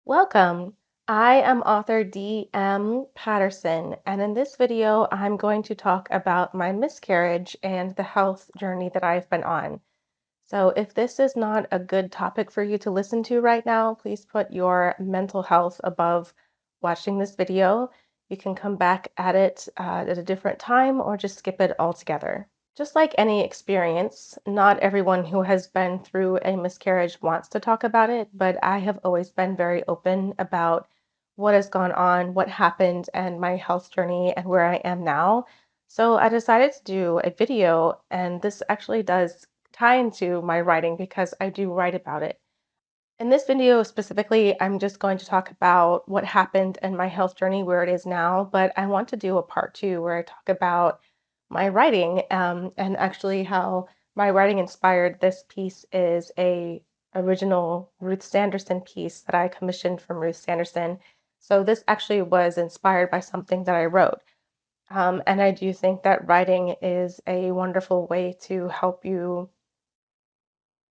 Welcome. I am author D.M. Patterson, and in this video, I'm going to talk about my miscarriage and the health journey that I've been on. So, if this is not a good topic for you to listen to right now, please put your mental health above watching this video. You can come back at it at a different time or just skip it altogether. Just like any experience, not everyone who has been through a miscarriage wants to talk about it, but I have always been very open about what has gone on, what happened, and my health journey and where I am now. So I decided to do a video, and this actually does tie into my writing because I do write about it. In this video specifically, I'm just going to talk about what happened in my health journey where it is now, but I want to do a part two where I talk about my writing and actually how my writing inspired this piece is a original Ruth Sanderson piece that I commissioned from Ruth Sanderson. So this actually was inspired by something that I wrote. And I do think that writing is a wonderful way to help you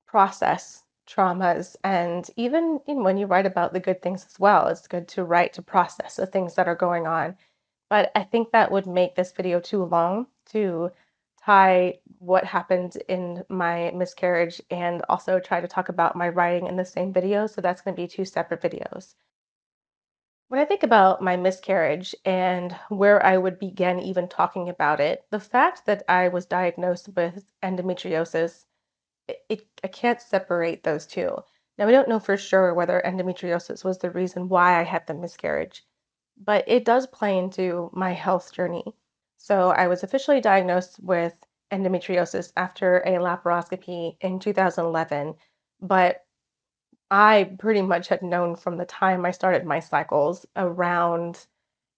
process traumas. And even when you write about the good things as well, it's good to write to process the things that are going on. But I think that would make this video too long to tie what happened in my miscarriage and also try to talk about my writing in the same video. So that's going to be two separate videos. When I think about my miscarriage and where I would begin even talking about it, the fact that I was diagnosed with endometriosis I can't separate those two. Now, we don't know for sure whether endometriosis was the reason why I had the miscarriage, but it does play into my health journey. So, I was officially diagnosed with endometriosis after a laparoscopy in 2011, but I pretty much had known from the time I started my cycles around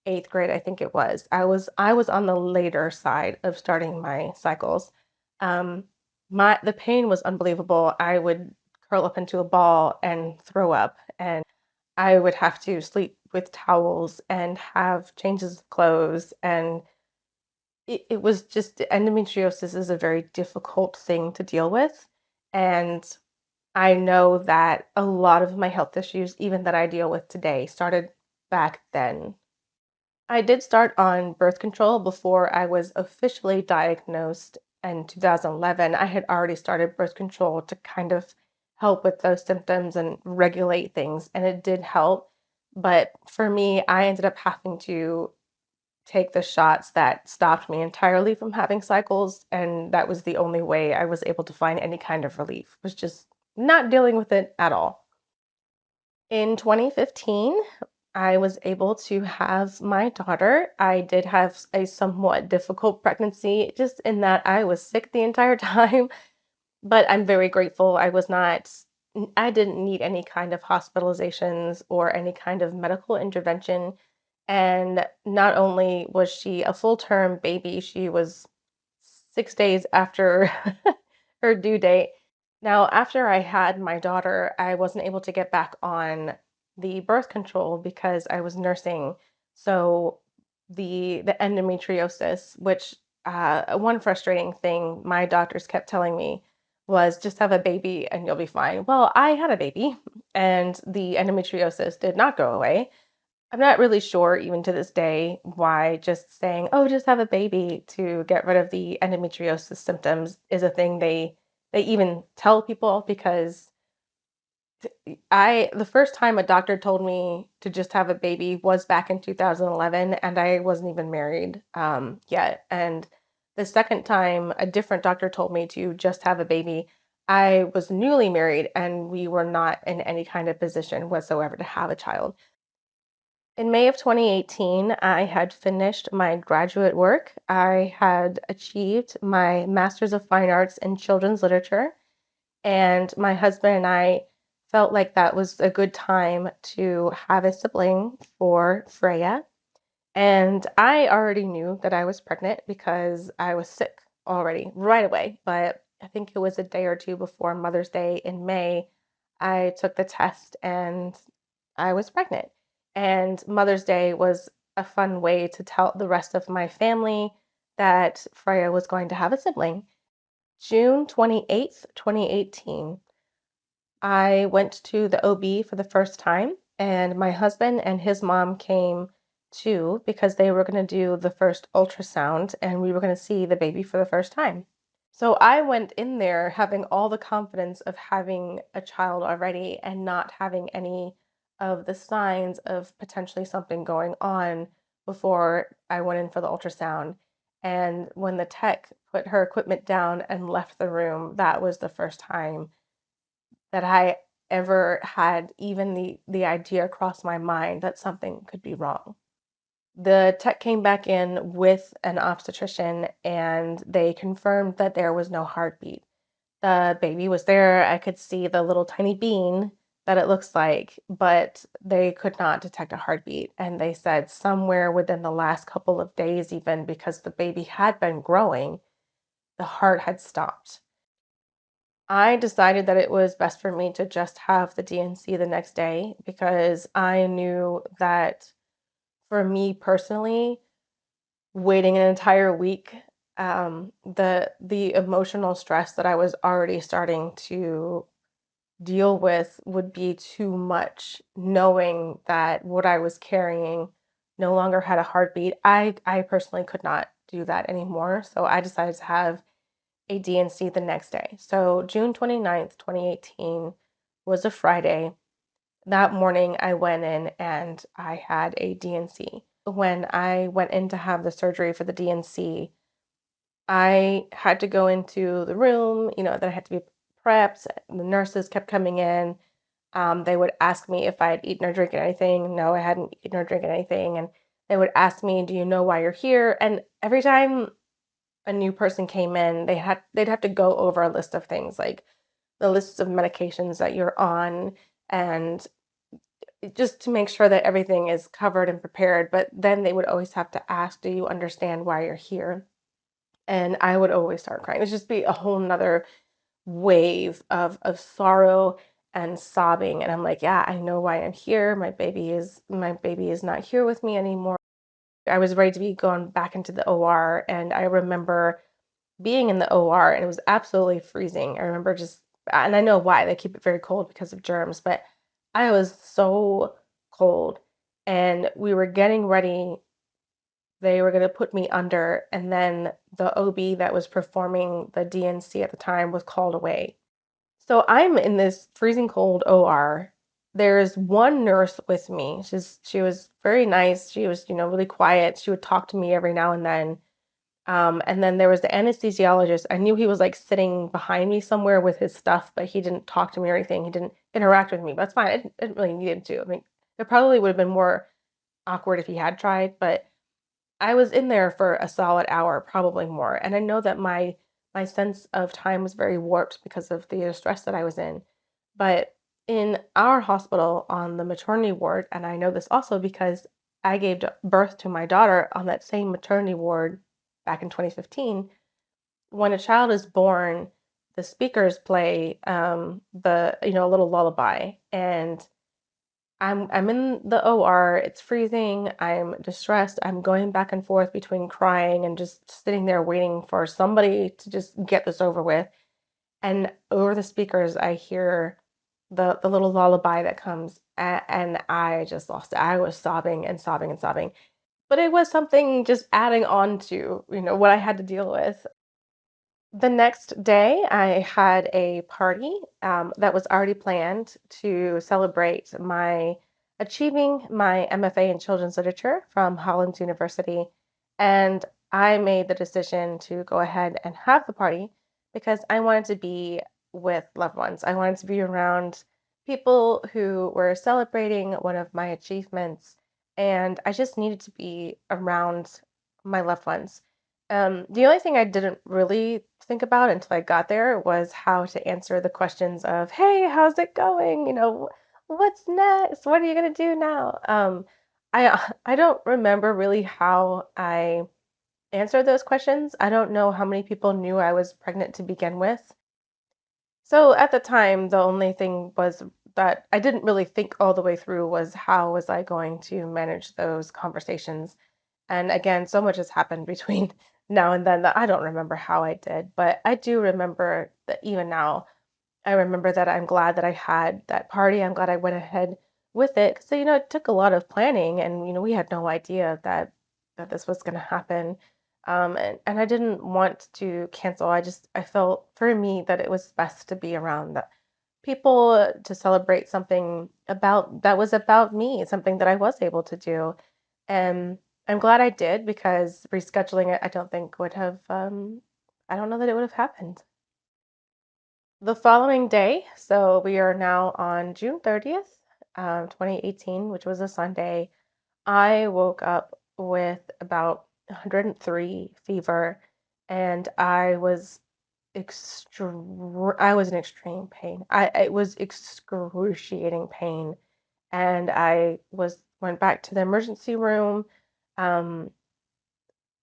8th grade, I think it was. I was on the later side of starting my cycles. Um, the pain was unbelievable. I would curl up into a ball and throw up, and I would have to sleep with towels and have changes of clothes. And it was just endometriosis is a very difficult thing to deal with. And I know that a lot of my health issues, even that I deal with today, started back then. I did start on birth control before I was officially diagnosed in 2011. I had already started birth control to kind of help with those symptoms and regulate things, and it did help. But for me, I ended up having to take the shots that stopped me entirely from having cycles, and that was the only way I was able to find any kind of relief, was just not dealing with it at all. In 2015, I was able to have my daughter. I did have a somewhat difficult pregnancy, just in that I was sick the entire time, but I'm very grateful I didn't need any kind of hospitalizations or any kind of medical intervention. And not only was she a full-term baby, she was 6 days after her due date. Now, after I had my daughter, I wasn't able to get back on the birth control because I was nursing. So the endometriosis, which one frustrating thing my doctors kept telling me was just have a baby and you'll be fine. Well, I had a baby and the endometriosis did not go away. I'm not really sure even to this day why just saying, "Oh, just have a baby to get rid of the endometriosis symptoms" is a thing they even tell people because I the first time a doctor told me to just have a baby was back in 2011 and I wasn't even married yet. And the second time a different doctor told me to just have a baby, I was newly married and we were not in any kind of position whatsoever to have a child. In May of 2018, I had finished my graduate work. I had achieved my Master's of Fine Arts in Children's Literature, and my husband and I felt like that was a good time to have a sibling for Freya. And I already knew that I was pregnant because I was sick already right away. But I think it was a day or two before Mother's Day in May, I took the test and I was pregnant. And Mother's Day was a fun way to tell the rest of my family that Freya was going to have a sibling. June 28th, 2018, I went to the OB for the first time. And my husband and his mom came too because they were going to do the first ultrasound and we were going to see the baby for the first time. So I went in there having all the confidence of having a child already and not having any of the signs of potentially something going on before I went in for the ultrasound. And when the tech put her equipment down and left the room, that was the first time that I ever had even the idea cross my mind that something could be wrong. The tech came back in with an obstetrician and they confirmed that there was no heartbeat. The baby was there. I could see the little tiny bean that it looks like, but they could not detect a heartbeat. And they said somewhere within the last couple of days, even because the baby had been growing, the heart had stopped. I decided that it was best for me to just have the DNC the next day because I knew that for me personally, waiting an entire week, the emotional stress that I was already starting to deal with would be too much, knowing that what I was carrying no longer had a heartbeat. I personally could not do that anymore, so I decided to have a DNC the next day. So June 29th, 2018 was a Friday. That morning, I went in and I had a DNC. When I went in to have the surgery for the DNC, I had to go into the room, that I had to be prepped. The nurses kept coming in. They would ask me if I had eaten or drinking anything. No, I hadn't eaten or drinking anything. And they would ask me, "Do you know why you're here?" And every time a new person came in, they'd have to go over a list of things like the lists of medications that you're on and just to make sure that everything is covered and prepared. But then they would always have to ask, "Do you understand why you're here?" And I would always start crying. It would just be a whole nother wave of sorrow and sobbing. And I'm like, yeah, I know why I'm here. My baby is not here with me anymore. I was ready to be going back into the OR. And I remember being in the OR and it was absolutely freezing. I remember just, and I know why they keep it very cold because of germs, but I was so cold and we were getting ready. They were going to put me under, and then the OB that was performing the DNC at the time was called away. So I'm in this freezing cold OR. There's one nurse with me. She was very nice. She was, really quiet. She would talk to me every now and then. And then there was the anesthesiologist. I knew he was like sitting behind me somewhere with his stuff, but he didn't talk to me or anything. He didn't interact with me. But that's fine. I didn't really need him to. I mean, it probably would have been more awkward if he had tried, but I was in there for a solid hour, probably more. And I know that my sense of time was very warped because of the stress that I was in. But in our hospital on the maternity ward, and I know this also because I gave birth to my daughter on that same maternity ward back in 2015. When a child is born, the speakers play a little lullaby, and I'm in the OR, it's freezing, I'm distressed, I'm going back and forth between crying and just sitting there waiting for somebody to just get this over with. And over the speakers, I hear the little lullaby that comes, and I just lost it. I was sobbing and sobbing and sobbing. But it was something just adding on to, what I had to deal with. The next day, I had a party that was already planned to celebrate my achieving my MFA in children's literature from Hollins University. And I made the decision to go ahead and have the party because I wanted to be with loved ones. I wanted to be around people who were celebrating one of my achievements. And I just needed to be around my loved ones. The only thing I didn't really think about until I got there was how to answer the questions of, "Hey, how's it going? What's next? What are you gonna do now?" I don't remember really how I answered those questions. I don't know how many people knew I was pregnant to begin with. So at the time, the only thing was that I didn't really think all the way through was how was I going to manage those conversations. And again, so much has happened between now and then that I don't remember how I did, but I do remember that even now, I remember that I'm glad that I had that party. I'm glad I went ahead with it. So, it took a lot of planning and, we had no idea that this was going to happen. And I didn't want to cancel. I felt for me that it was best to be around the people to celebrate something about that was about me, something that I was able to do. And I'm glad I did because rescheduling it, I don't think would have, I don't know that it would have happened. The following day, so we are now on June 30th, 2018, which was a Sunday. I woke up with about 103 fever, and I was in extreme pain. It was excruciating pain, and I was went back to the emergency room. Um,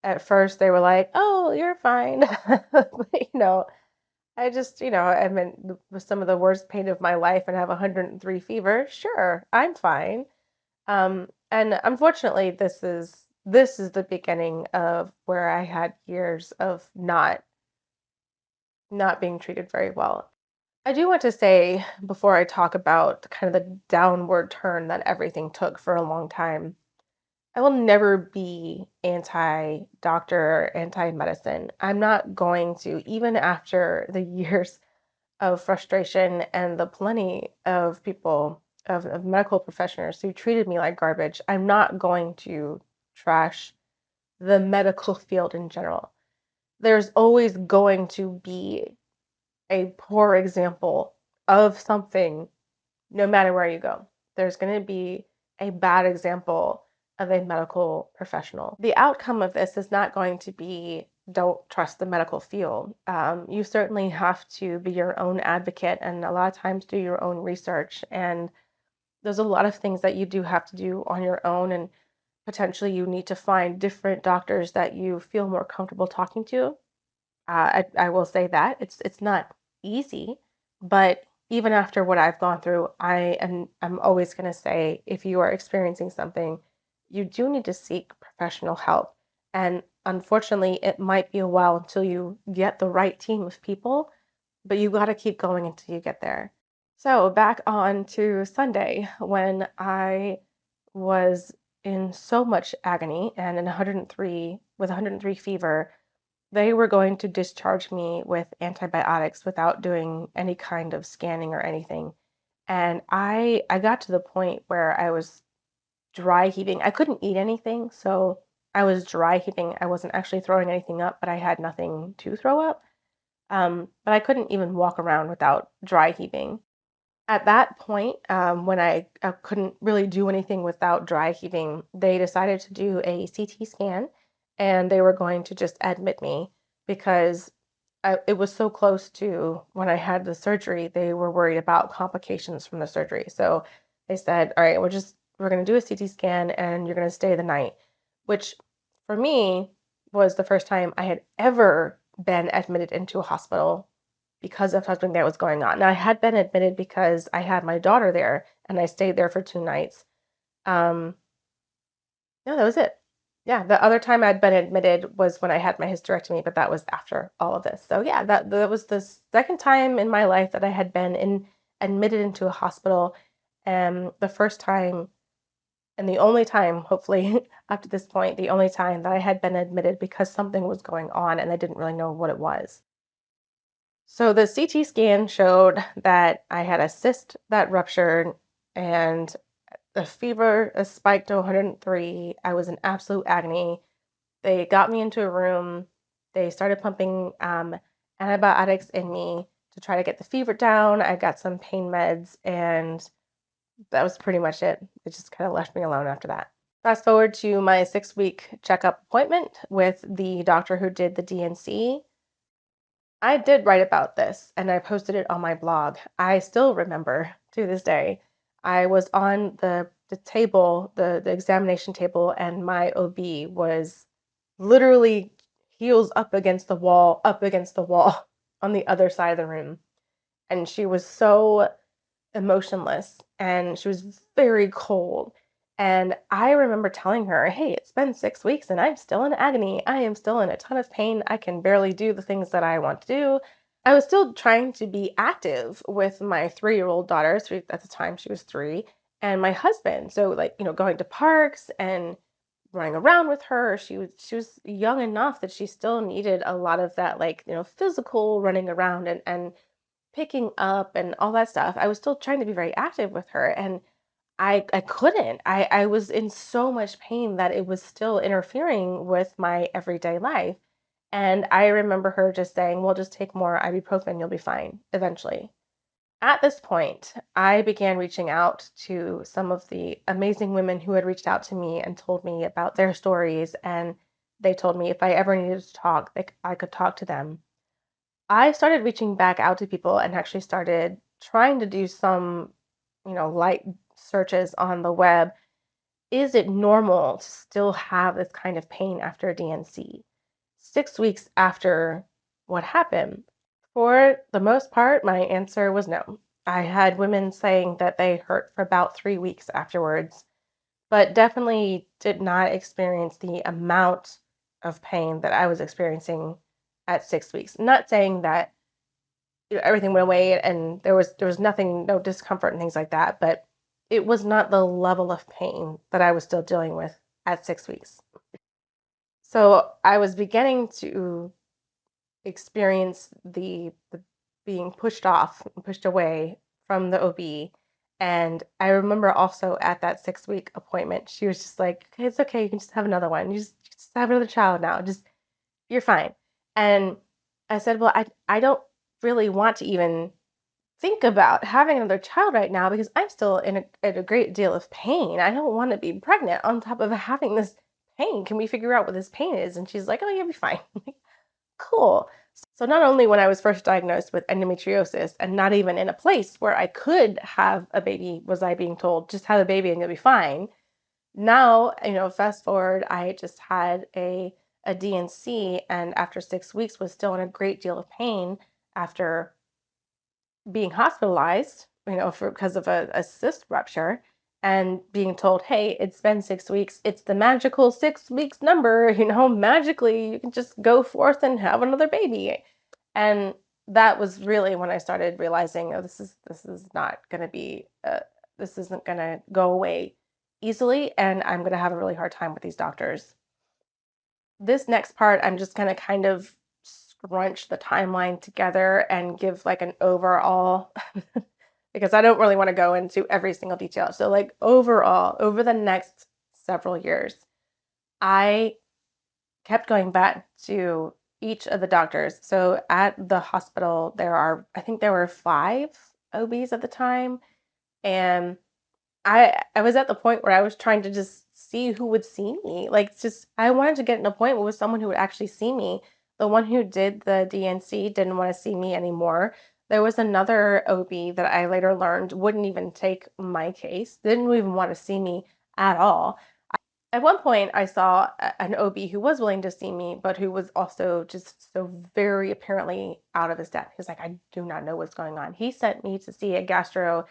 at first they were like, "Oh, you're fine," but, I'm in with some of the worst pain of my life and have 103 fever. Sure, I'm fine. And unfortunately, this is the beginning of where I had years of not being treated very well. I do want to say before I talk about kind of the downward turn that everything took for a long time, I will never be anti-doctor, anti-medicine. I'm not going to, even after the years of frustration and the plenty of people, of medical professionals who treated me like garbage, I'm not going to trash the medical field in general. There's always going to be a poor example of something no matter where you go. There's going to be a bad example of a medical professional. The outcome of this is not going to be don't trust the medical field. You certainly have to be your own advocate and a lot of times do your own research. And there's a lot of things that you do have to do on your own. And potentially you need to find different doctors that you feel more comfortable talking to. I will say that it's not easy, but even after what I've gone through, I'm always going to say if you are experiencing something, you do need to seek professional help. And unfortunately, it might be a while until you get the right team of people, but you got to keep going until you get there. So back on to Sunday when I was in so much agony and in 103 with 103 fever, they were going to discharge me with antibiotics without doing any kind of scanning or anything. And I got to the point where I was dry heaving. I couldn't eat anything, so I was dry heaving. I wasn't actually throwing anything up, but I had nothing to throw up. But I couldn't even walk around without dry heaving. At that point, when I couldn't really do anything without dry heaving, they decided to do a CT scan and they were going to just admit me because it was so close to when I had the surgery. They were worried about complications from the surgery. So they said, all right, we're going to do a CT scan and you're going to stay the night, which for me was the first time I had ever been admitted into a hospital because of something that was going on. Now, I had been admitted because I had my daughter there and I stayed there for 2 nights. Um, no, that was it. Yeah, the other time I'd been admitted was when I had my hysterectomy, but that was after all of this. So yeah, that was the second time in my life that I had been admitted into a hospital, and the first time and the only time, hopefully, up to this point, the only time that I had been admitted because something was going on and I didn't really know what it was. So the CT scan showed that I had a cyst that ruptured and the fever spiked to 103. I was in absolute agony. They got me into a room. They started pumping antibiotics in me to try to get the fever down. I got some pain meds, and that was pretty much it. It just kind of left me alone after that. Fast forward to my 6 week checkup appointment with the doctor who did the DNC. I did write about this and I posted it on my blog. I still remember to this day. I was on the table, the examination table, and my OB was literally heels up against the wall on the other side of the room. And she was so emotionless and she was very cold. And I remember telling her, hey, it's been 6 weeks and I'm still in agony. I am still in a ton of pain. I can barely do the things that I want to do. I was still trying to be active with my 3-year-old daughter. So at the time, she was 3. and my husband. So like, going to parks and running around with her. She was young enough that she still needed a lot of that, like, physical running around and picking up and all that stuff. I was still trying to be very active with her, and I couldn't. I was in so much pain that it was still interfering with my everyday life. And I remember her just saying, "Well, just take more ibuprofen, you'll be fine eventually." At this point, I began reaching out to some of the amazing women who had reached out to me and told me about their stories. And they told me if I ever needed to talk, I could talk to them. I started reaching back out to people and actually started trying to do some, light searches on the web. Is it normal to still have this kind of pain after DNC? 6 weeks after what happened? For the most part, my answer was no. I had women saying that they hurt for about 3 weeks afterwards, but definitely did not experience the amount of pain that I was experiencing at 6 weeks. Not saying that everything went away and there was nothing, no discomfort and things like that, but it was not the level of pain that I was still dealing with at 6 weeks. So I was beginning to experience the being pushed off, pushed away from the OB. And I remember also at that 6 week appointment, she was just like, "Okay, it's okay. You can just have another one. You just have another child now. Just you're fine." And I said, "Well, I don't really want to even think about having another child right now because I'm still in a great deal of pain. I don't want to be pregnant on top of having this pain. Can we figure out what this pain is?" And she's like, "Oh, you'll be fine." Cool. So not only when I was first diagnosed with endometriosis and not even in a place where I could have a baby was I being told, just have a baby and you'll be fine. Now, fast forward, I just had a DNC and after 6 weeks was still in a great deal of pain after being hospitalized, for because of a cyst rupture and being told, "Hey, it's been 6 weeks. It's the magical 6 weeks number. Magically you can just go forth and have another baby." And that was really when I started realizing, oh, this is not going to be, this isn't going to go away easily, and I'm going to have a really hard time with these doctors. This next part, I'm just gonna kind of scrunch the timeline together and give like an overall because I don't really want to go into every single detail. So like overall, over the next several years, I kept going back to each of the doctors. So at the hospital, I think there were five OBs at the time, and I was at the point where I was trying to just see who would see me. Like, it's just I wanted to get an appointment with someone who would actually see me. The one who did the DNC didn't want to see me anymore. There was another OB that I later learned wouldn't even take my case, didn't even want to see me at all. At one point, I saw an OB who was willing to see me, but who was also just so very apparently out of his depth. He's like, "I do not know what's going on." He sent me to see a gastro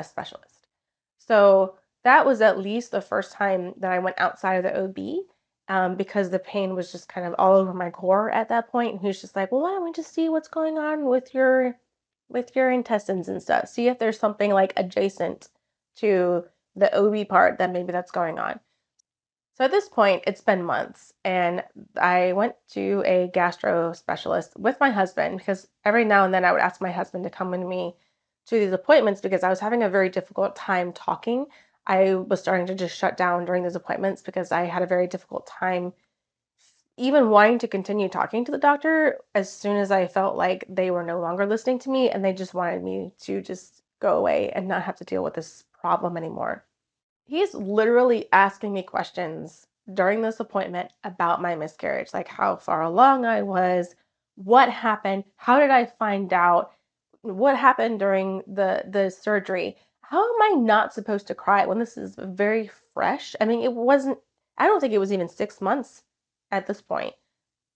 specialist. So that was at least the first time that I went outside of the OB, because the pain was just kind of all over my core at that point. And he was just like, "Well, why don't we just see what's going on with your intestines and stuff? See if there's something like adjacent to the OB part that maybe that's going on." So at this point, it's been months, and I went to a gastro specialist with my husband because every now and then I would ask my husband to come with me to these appointments because I was having a very difficult time talking. I was starting to just shut down during those appointments because I had a very difficult time even wanting to continue talking to the doctor as soon as I felt like they were no longer listening to me and they just wanted me to just go away and not have to deal with this problem anymore. He's literally asking me questions during this appointment about my miscarriage, like how far along I was, what happened, how did I find out, what happened during the surgery. How am I not supposed to cry when this is very fresh? I mean, it wasn't I don't think it was even 6 months at this point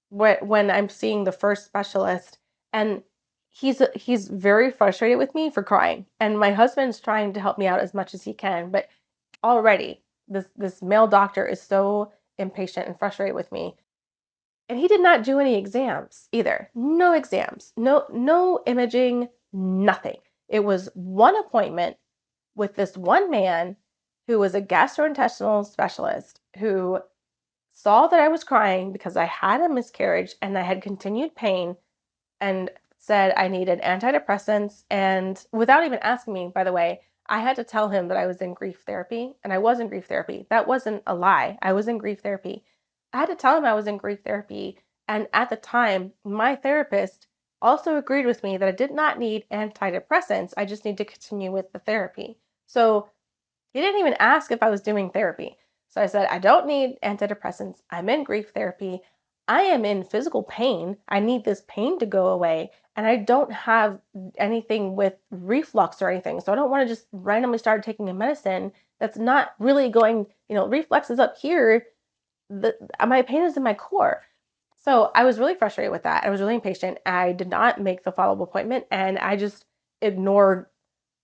when I'm seeing the first specialist, and he's very frustrated with me for crying. And my husband's trying to help me out as much as he can, but already this male doctor is so impatient and frustrated with me. And he did not do any exams either. No exams, no imaging, nothing. It was one appointment with this one man who was a gastrointestinal specialist who saw that I was crying because I had a miscarriage and I had continued pain and said I needed antidepressants. And without even asking me, by the way, I had to tell him that I was in grief therapy, and I was in grief therapy. That wasn't a lie. I was in grief therapy. I had to tell him I was in grief therapy. And at the time, my therapist also agreed with me that I did not need antidepressants. I just need to continue with the therapy. So he didn't even ask if I was doing therapy. So I said, I don't need antidepressants. I'm in grief therapy. I am in physical pain. I need this pain to go away. And I don't have anything with reflux or anything. So I don't want to just randomly start taking a medicine that's not really going, reflux is up here. My pain is in my core. So I was really frustrated with that. I was really impatient. I did not make the follow-up appointment and I just ignored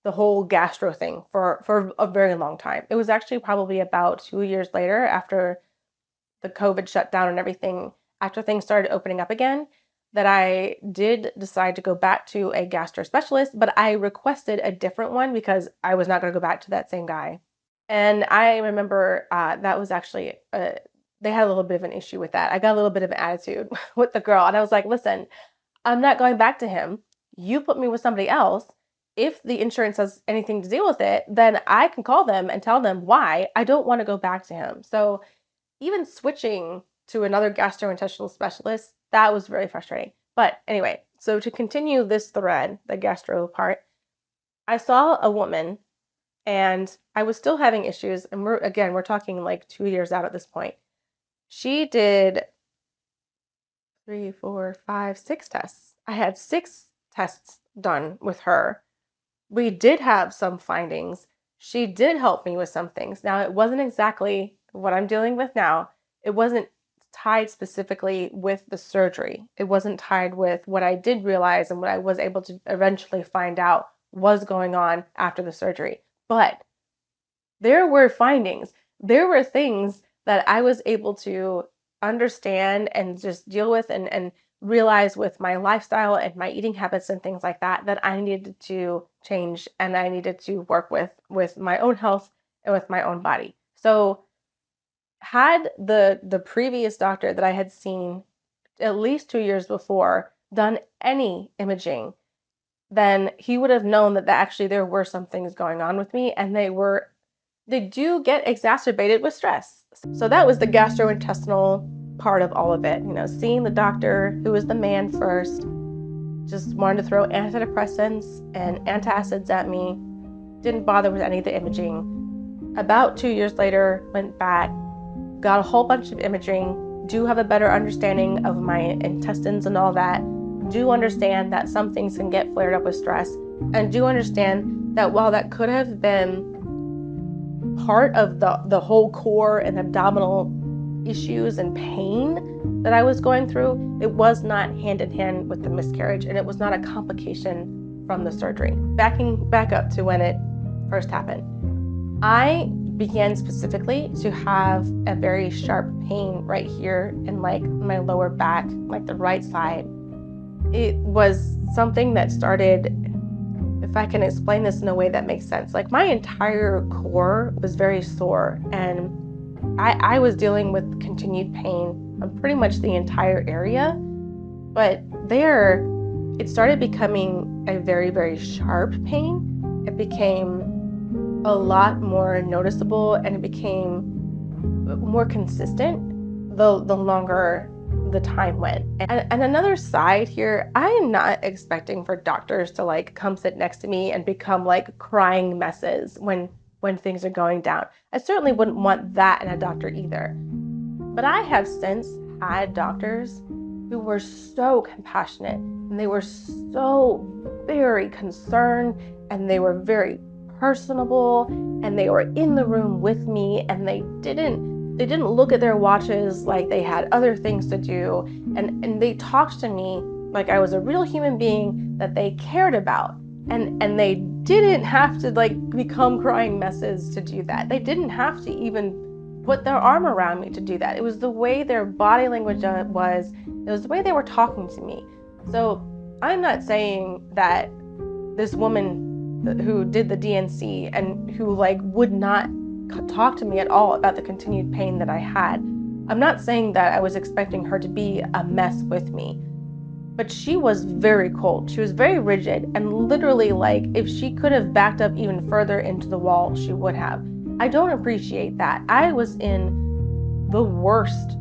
the whole gastro thing for a very long time. It was actually probably about 2 years later, after the COVID shutdown and everything, after things started opening up again, that I did decide to go back to a gastro specialist, but I requested a different one because I was not going to go back to that same guy. And I remember that was actually, they had a little bit of an issue with that. I got a little bit of an attitude with the girl. And I was like, listen, I'm not going back to him. You put me with somebody else. If the insurance has anything to deal with it, then I can call them and tell them why I don't want to go back to him. So even switching to another gastrointestinal specialist, that was very frustrating. But anyway, so to continue this thread, the gastro part, I saw a woman and I was still having issues. And we're talking like 2 years out at this point. She did 3, 4, 5, 6 tests. I had 6 tests done with her. We did have some findings. She did help me with some things. Now, it wasn't exactly what I'm dealing with now. It wasn't tied specifically with the surgery. It wasn't tied with what I did realize and what I was able to eventually find out was going on after the surgery. But there were findings. There were things that I was able to understand and just deal with and realize with my lifestyle and my eating habits and things like that that I needed to change and I needed to work with my own health and with my own body. So had the previous doctor that I had seen at least 2 years before done any imaging, then he would have known that actually there were some things going on with me and they do get exacerbated with stress. So that was the gastrointestinal part of all of it. Seeing the doctor, who was the man first, just wanted to throw antidepressants and antacids at me, didn't bother with any of the imaging. About 2 years later, went back, got a whole bunch of imaging, do have a better understanding of my intestines and all that, do understand that some things can get flared up with stress, and do understand that while that could have been part of the whole core and abdominal issues and pain that I was going through, it was not hand in hand with the miscarriage, and it was not a complication from the surgery. Backing back up to when it first happened, I began specifically to have a very sharp pain right here in like my lower back, like the right side. It was something that started, if I can explain this in a way that makes sense, like my entire core was very sore and I was dealing with continued pain on pretty much the entire area. But there, it started becoming a very, very sharp pain. It became a lot more noticeable and it became more consistent the longer the time went. And another side here, I am not expecting for doctors to like come sit next to me and become like crying messes when things are going down. I certainly wouldn't want that in a doctor either. But I have since had doctors who were so compassionate and they were so very concerned and they were very personable and they were in the room with me and they didn't look at their watches like they had other things to do, and they talked to me like I was a real human being that they cared about, and they didn't have to like become crying messes to do that. They didn't have to even put their arm around me to do that. It was the way their body language was. It was the way they were talking to me. So I'm not saying that this woman who did the DNC and who like would not talk to me at all about the continued pain that I had. I'm not saying that I was expecting her to be a mess with me, but she was very cold. She was very rigid, and literally, like, if she could have backed up even further into the wall, she would have. I don't appreciate that. I was in the worst,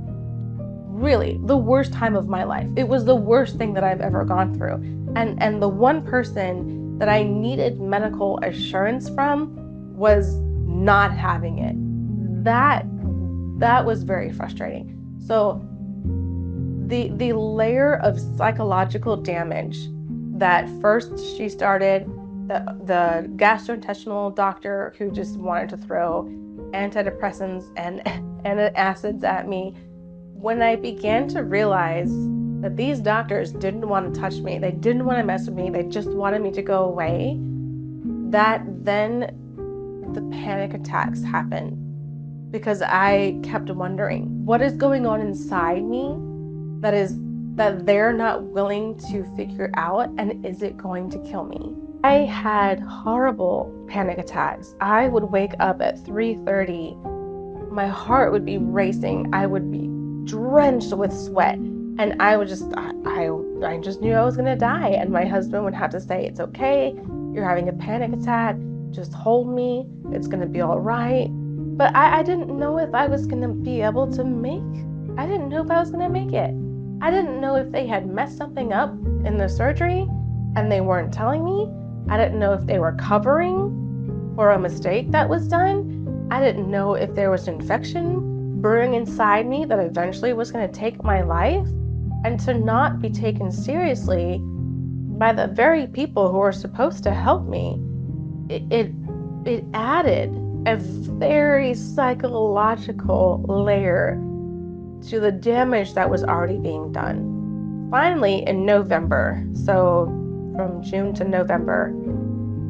really, the worst time of my life. It was the worst thing that I've ever gone through. And the one person that I needed medical assurance from was not having it. That was very frustrating. So the layer of psychological damage that first she started, the gastrointestinal doctor who just wanted to throw antidepressants and acids at me, when I began to realize that these doctors didn't want to touch me, they didn't want to mess with me, they just wanted me to go away, that then the panic attacks happened, because I kept wondering, what is going on inside me that they're not willing to figure out, and is it going to kill me? I had horrible panic attacks. I would wake up at 3:30. My heart would be racing. I would be drenched with sweat, and I just knew I was gonna die. And my husband would have to say, "It's okay. You're having a panic attack. Just hold me. It's gonna be all right." But I didn't know if I was gonna be able to I didn't know if I was gonna make it. I didn't know if they had messed something up in the surgery and they weren't telling me. I didn't know if they were covering for a mistake that was done. I didn't know if there was infection brewing inside me that eventually was going to take my life. And to not be taken seriously by the very people who were supposed to help me, it added a very psychological layer to the damage that was already being done. Finally, in November, so from June to November,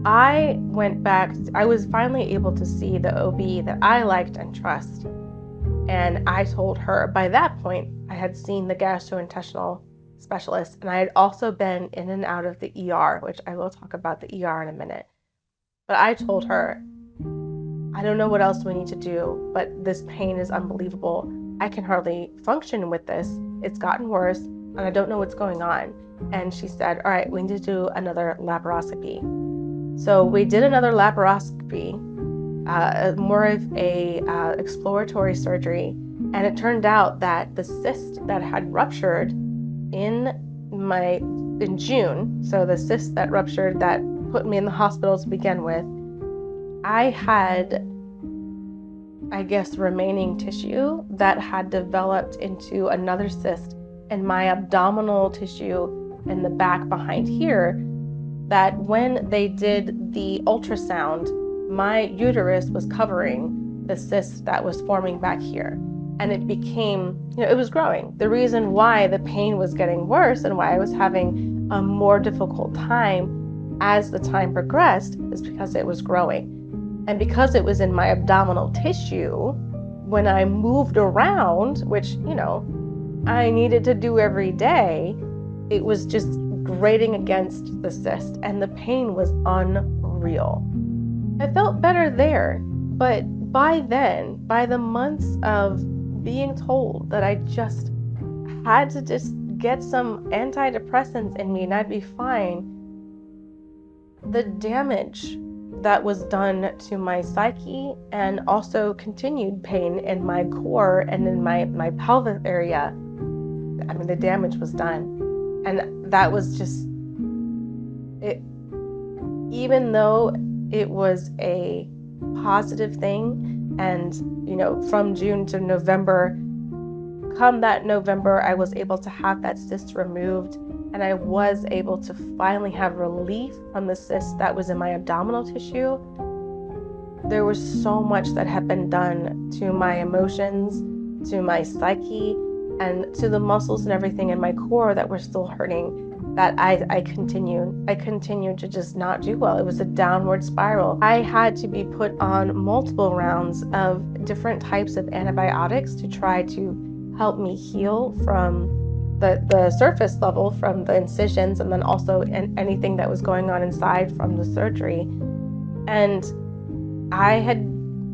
I went back. I was finally able to see the OB that I liked and trust. And I told her, by that point, I had seen the gastrointestinal specialist, and I had also been in and out of the ER, which I will talk about the ER in a minute. But I told her, I don't know what else we need to do, but this pain is unbelievable. I can hardly function with this. It's gotten worse, and I don't know what's going on. And she said, all right, we need to do another laparoscopy. So we did another laparoscopy, more of a exploratory surgery, and it turned out that the cyst that had ruptured in June, so the cyst that ruptured that put me in the hospital to begin with, I had, I guess, remaining tissue that had developed into another cyst in my abdominal tissue in the back behind here, that when they did the ultrasound, my uterus was covering the cyst that was forming back here. And it became, it was growing. The reason why the pain was getting worse and why I was having a more difficult time as the time progressed is because it was growing. And because it was in my abdominal tissue, when I moved around, which, I needed to do every day, it was just grating against the cyst, and the pain was unreal. I felt better there, but by then, by the months of being told that I just had to just get some antidepressants in me and I'd be fine, the damage that was done to my psyche and also continued pain in my core and in my pelvic area, the damage was done. And that was just it. Even though it was a positive thing, and from June to November, come that November, I was able to have that cyst removed, and I was able to finally have relief from the cyst that was in my abdominal tissue. There was so much that had been done to my emotions, to my psyche, and to the muscles and everything in my core that were still hurting, that I continued to just not do well. It was a downward spiral. I had to be put on multiple rounds of different types of antibiotics to try to help me heal from the surface level from the incisions, and then also anything that was going on inside from the surgery. And I had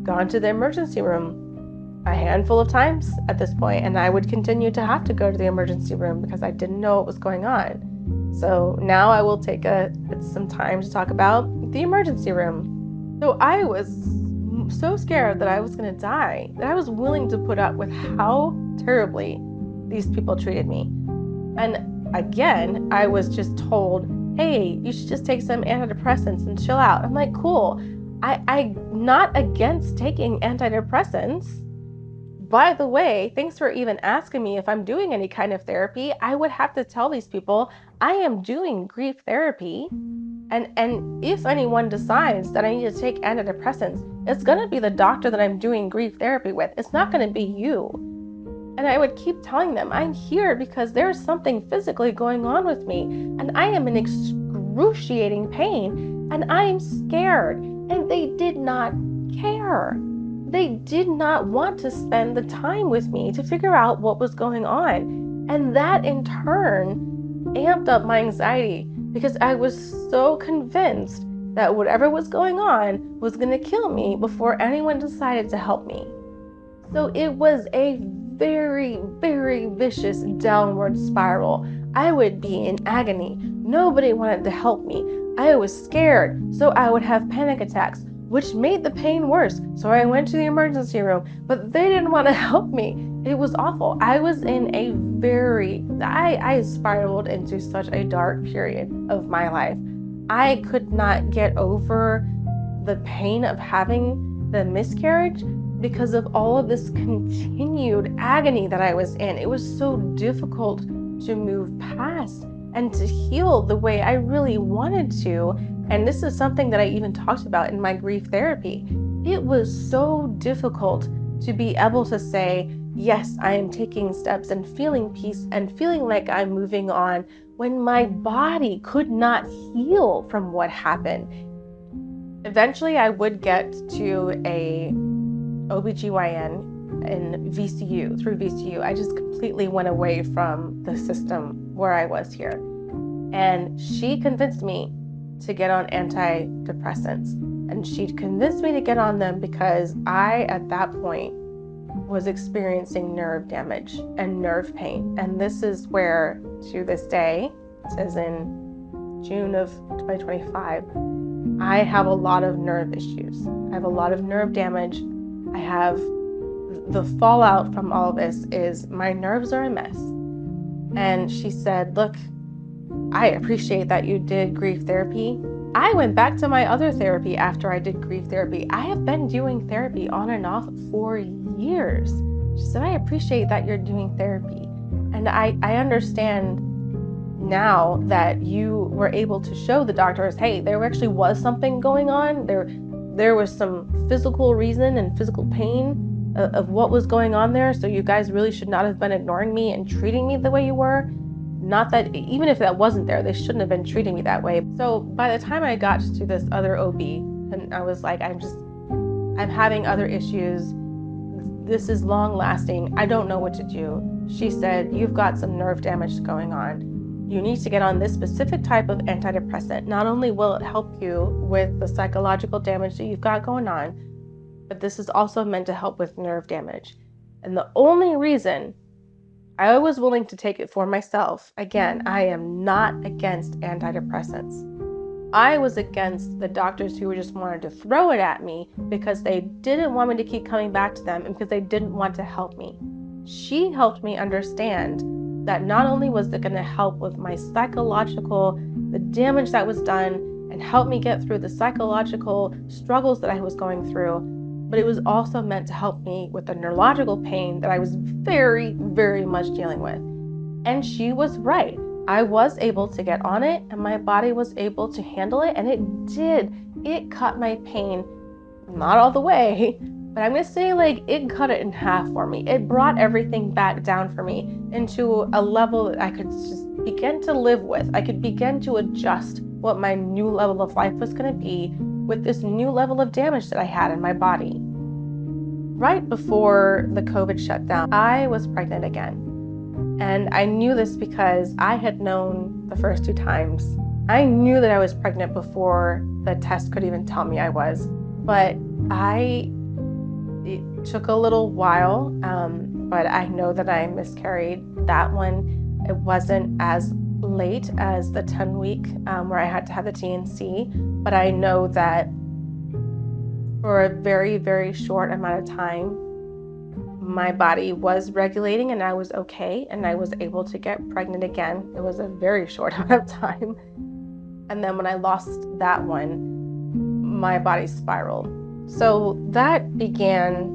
gone to the emergency room a handful of times at this point, and I would continue to have to go to the emergency room because I didn't know what was going on. So now I will take some time to talk about the emergency room. So I was so scared that I was going to die that I was willing to put up with how terribly these people treated me. And again, I was just told, hey, you should just take some antidepressants and chill out. I'm like, cool. I'm not against taking antidepressants. By the way, thanks for even asking me if I'm doing any kind of therapy. I would have to tell these people I am doing grief therapy. And if anyone decides that I need to take antidepressants, it's going to be the doctor that I'm doing grief therapy with. It's not going to be you. And I would keep telling them, I'm here because there's something physically going on with me, and I am in excruciating pain, and I'm scared. And they did not care. They did not want to spend the time with me to figure out what was going on. And that in turn amped up my anxiety because I was so convinced that whatever was going on was going to kill me before anyone decided to help me. So it was a very, very vicious downward spiral. I would be in agony. Nobody wanted to help me. I was scared, so I would have panic attacks, which made the pain worse. So I went to the emergency room, but they didn't want to help me. It was awful. I was in I spiraled into such a dark period of my life. I could not get over the pain of having the miscarriage because of all of this continued agony that I was in. It was so difficult to move past and to heal the way I really wanted to. And this is something that I even talked about in my grief therapy. It was so difficult to be able to say, yes, I am taking steps and feeling peace and feeling like I'm moving on when my body could not heal from what happened. Eventually, I would get to a OBGYN in VCU, through VCU. I just completely went away from the system where I was here. And she convinced me to get on antidepressants. And she convinced me to get on them because I, at that point, was experiencing nerve damage and nerve pain. And this is where, to this day, it says in June of 2025, I have a lot of nerve issues. I have a lot of nerve damage. I have the fallout from all of this is my nerves are a mess. And she said, look, I appreciate that you did grief therapy. I went back to my other therapy after I did grief therapy. I have been doing therapy on and off for years. She said, I appreciate that you're doing therapy. And I understand now that you were able to show the doctors, hey, there actually was something going on. There was some physical reason and physical pain of what was going on there. So you guys really should not have been ignoring me and treating me the way you were. Not that, even if that wasn't there, they shouldn't have been treating me that way. So by the time I got to this other OB, and I was like, I'm having other issues. This is long lasting. I don't know what to do. She said, you've got some nerve damage going on. You need to get on this specific type of antidepressant. Not only will it help you with the psychological damage that you've got going on, but this is also meant to help with nerve damage. And the only reason I was willing to take it for myself, again, I am not against antidepressants. I was against the doctors who just wanted to throw it at me because they didn't want me to keep coming back to them and because they didn't want to help me. She helped me understand that not only was it going to help with my psychological, the damage that was done, and help me get through the psychological struggles that I was going through, but it was also meant to help me with the neurological pain that I was very, very much dealing with. And she was right. I was able to get on it, and my body was able to handle it, and it did. It cut my pain, not all the way, but I'm going to say it cut it in half for me. It brought everything back down for me into a level that I could just begin to live with. I could begin to adjust what my new level of life was going to be with this new level of damage that I had in my body. Right before the COVID shutdown, I was pregnant again. And I knew this because I had known the first 2 times. I knew that I was pregnant before the test could even tell me I was. But it took a little while, but I know that I miscarried. That one, it wasn't as late as the 10-week where I had to have the TNC, but I know that for a very, very short amount of time, my body was regulating and I was okay, and I was able to get pregnant again. It was a very short amount of time. And then when I lost that one, my body spiraled. So that began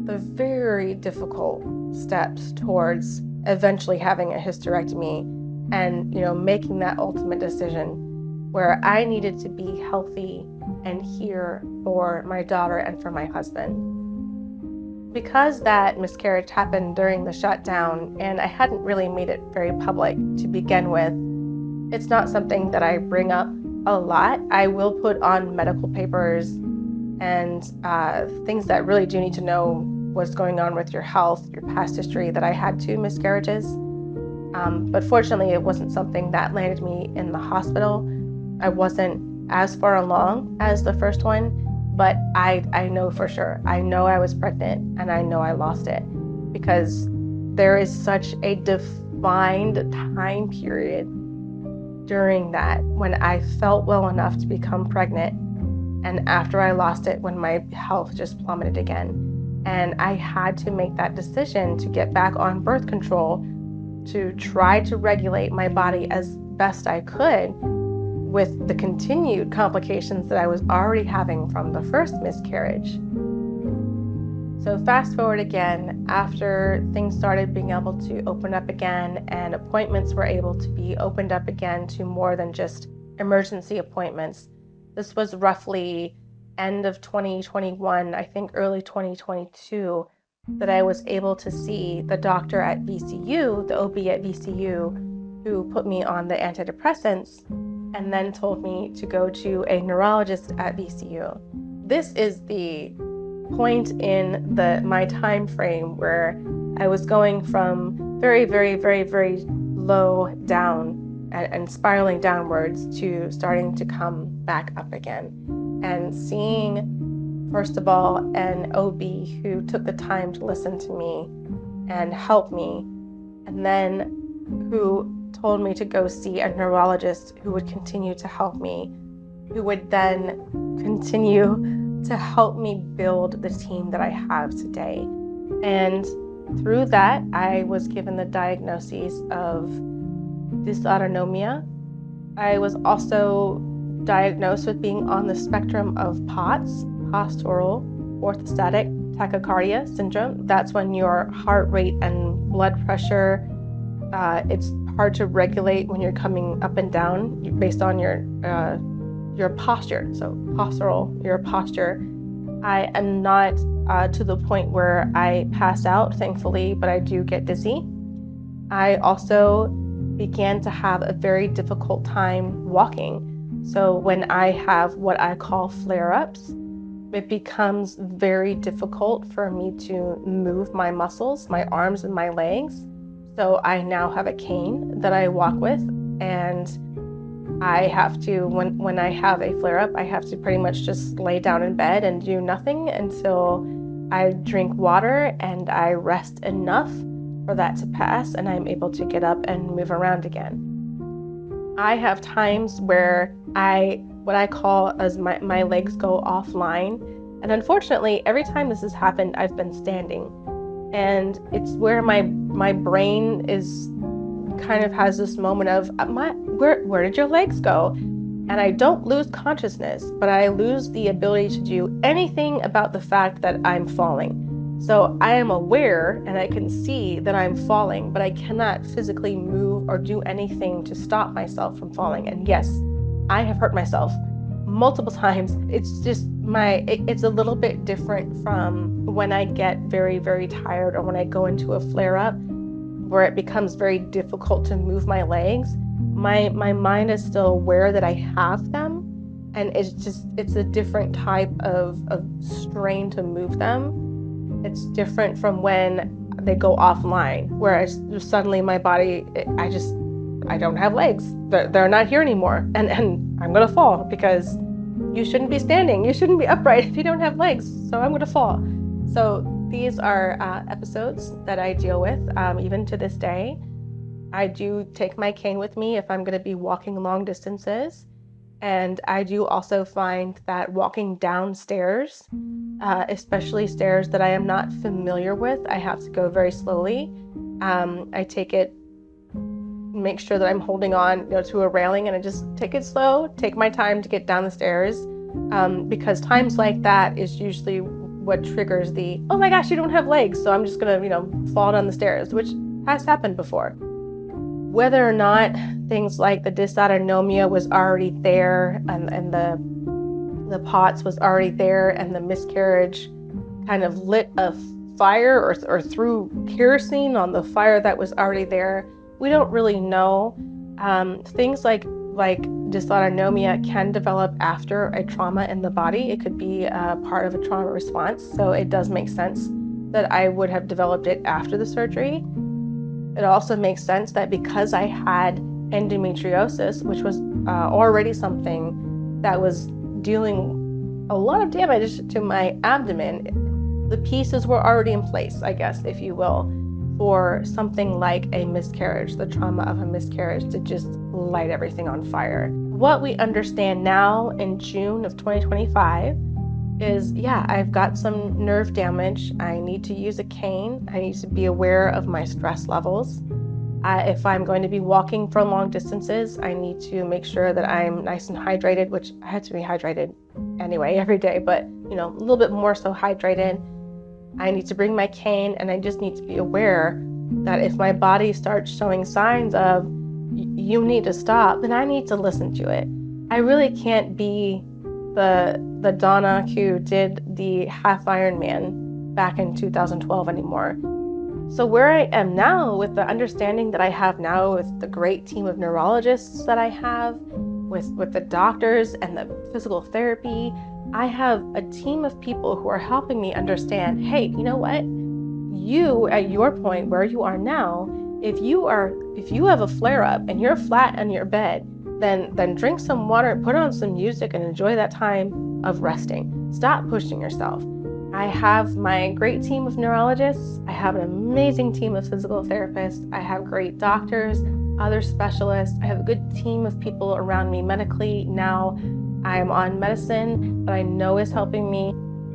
the very difficult steps towards eventually having a hysterectomy and, making that ultimate decision where I needed to be healthy and here for my daughter and for my husband. Because that miscarriage happened during the shutdown and I hadn't really made it very public to begin with, it's not something that I bring up a lot. I will put on medical papers and things that really do need to know what's going on with your health, your past history, that I had 2 miscarriages. But fortunately, it wasn't something that landed me in the hospital. I wasn't as far along as the first one, but I know for sure. I know I was pregnant and I know I lost it because there is such a defined time period during that when I felt well enough to become pregnant, and after I lost it when my health just plummeted again. And I had to make that decision to get back on birth control to try to regulate my body as best I could with the continued complications that I was already having from the first miscarriage. So fast forward again, after things started being able to open up again and appointments were able to be opened up again to more than just emergency appointments. This was roughly end of 2021, I think early 2022, that I was able to see the doctor at VCU, the OB at VCU, who put me on the antidepressants and then told me to go to a neurologist at VCU. This is the point in my time frame where I was going from very, very, very, very low down and spiraling downwards to starting to come back up again. And seeing, first of all, an OB who took the time to listen to me and help me, and then who told me to go see a neurologist who would continue to help me, who would then continue to help me build the team that I have today. And through that, I was given the diagnosis of dysautonomia. I was also diagnosed with being on the spectrum of POTS, postural orthostatic tachycardia syndrome. That's when your heart rate and blood pressure, it's hard to regulate when you're coming up and down based on your posture. So postural, your posture. I am not to the point where I pass out, thankfully, but I do get dizzy. I also began to have a very difficult time walking. So when I have what I call flare-ups, it becomes very difficult for me to move my muscles, my arms and my legs. So I now have a cane that I walk with, and I have to, when I have a flare-up, I have to pretty much just lay down in bed and do nothing until I drink water and I rest enough for that to pass and I'm able to get up and move around again. I have times where what I call as my legs go offline. And unfortunately, every time this has happened, I've been standing. And it's where my brain is kind of has this moment of, where did your legs go? And I don't lose consciousness, but I lose the ability to do anything about the fact that I'm falling. So I am aware and I can see that I'm falling, but I cannot physically move or do anything to stop myself from falling. And yes, I have hurt myself multiple times. It's just it's a little bit different from when I get very, very tired or when I go into a flare-up where it becomes very difficult to move my legs. My mind is still aware that I have them, and it's a different type of strain to move them. It's different from when they go offline. Whereas suddenly my body, I don't have legs. They're not here anymore. And I'm going to fall because you shouldn't be standing. You shouldn't be upright if you don't have legs. So I'm going to fall. So these are episodes that I deal with even to this day. I do take my cane with me if I'm going to be walking long distances. And I do also find that walking downstairs, especially stairs that I am not familiar with, I have to go very slowly. I make sure that I'm holding on, to a railing, and I just take it slow, take my time to get down the stairs, because times like that is usually what triggers the, oh my gosh, you don't have legs, so I'm just gonna, fall down the stairs, which has happened before. Whether or not things like the dysautonomia was already there and the POTS was already there and the miscarriage kind of lit a fire or threw kerosene on the fire that was already there, we don't really know. Things like dysautonomia can develop after a trauma in the body. It could be a part of a trauma response, so it does make sense that I would have developed it after the surgery. It also makes sense that because I had endometriosis, which was already something that was dealing a lot of damage to my abdomen, the pieces were already in place, I guess, if you will, for something like a miscarriage, the trauma of a miscarriage, to just light everything on fire. What we understand now in June of 2025 is, I've got some nerve damage. I need to use a cane. I need to be aware of my stress levels. If I'm going to be walking for long distances, I need to make sure that I'm nice and hydrated, which I had to be hydrated anyway every day, but a little bit more so hydrated. I need to bring my cane, and I just need to be aware that if my body starts showing signs of you need to stop, then I need to listen to it. I really can't be the Donna who did the half Ironman back in 2012 anymore. So where I am now, with the understanding that I have now, with the great team of neurologists that I have, with the doctors and the physical therapy, I have a team of people who are helping me understand, hey, you know what? You, at your point where you are now, if you have a flare-up and you're flat on your bed, then drink some water, put on some music, and enjoy that time of resting. Stop pushing yourself. I have my great team of neurologists. I have an amazing team of physical therapists. I have great doctors, other specialists. I have a good team of people around me medically. Now I'm on medicine that I know is helping me.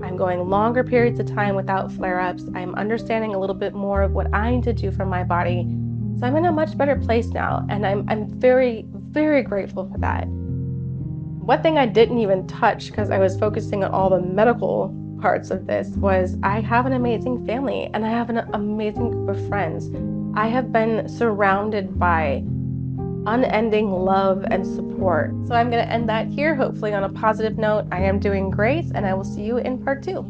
I'm going longer periods of time without flare-ups. I'm understanding a little bit more of what I need to do for my body. So I'm in a much better place now, and I'm very, very grateful for that. One thing I didn't even touch, because I was focusing on all the medical parts of this, was I have an amazing family and I have an amazing group of friends. I have been surrounded by unending love and support. So I'm going to end that here, hopefully on a positive note. I am doing great, and I will see you in part 2.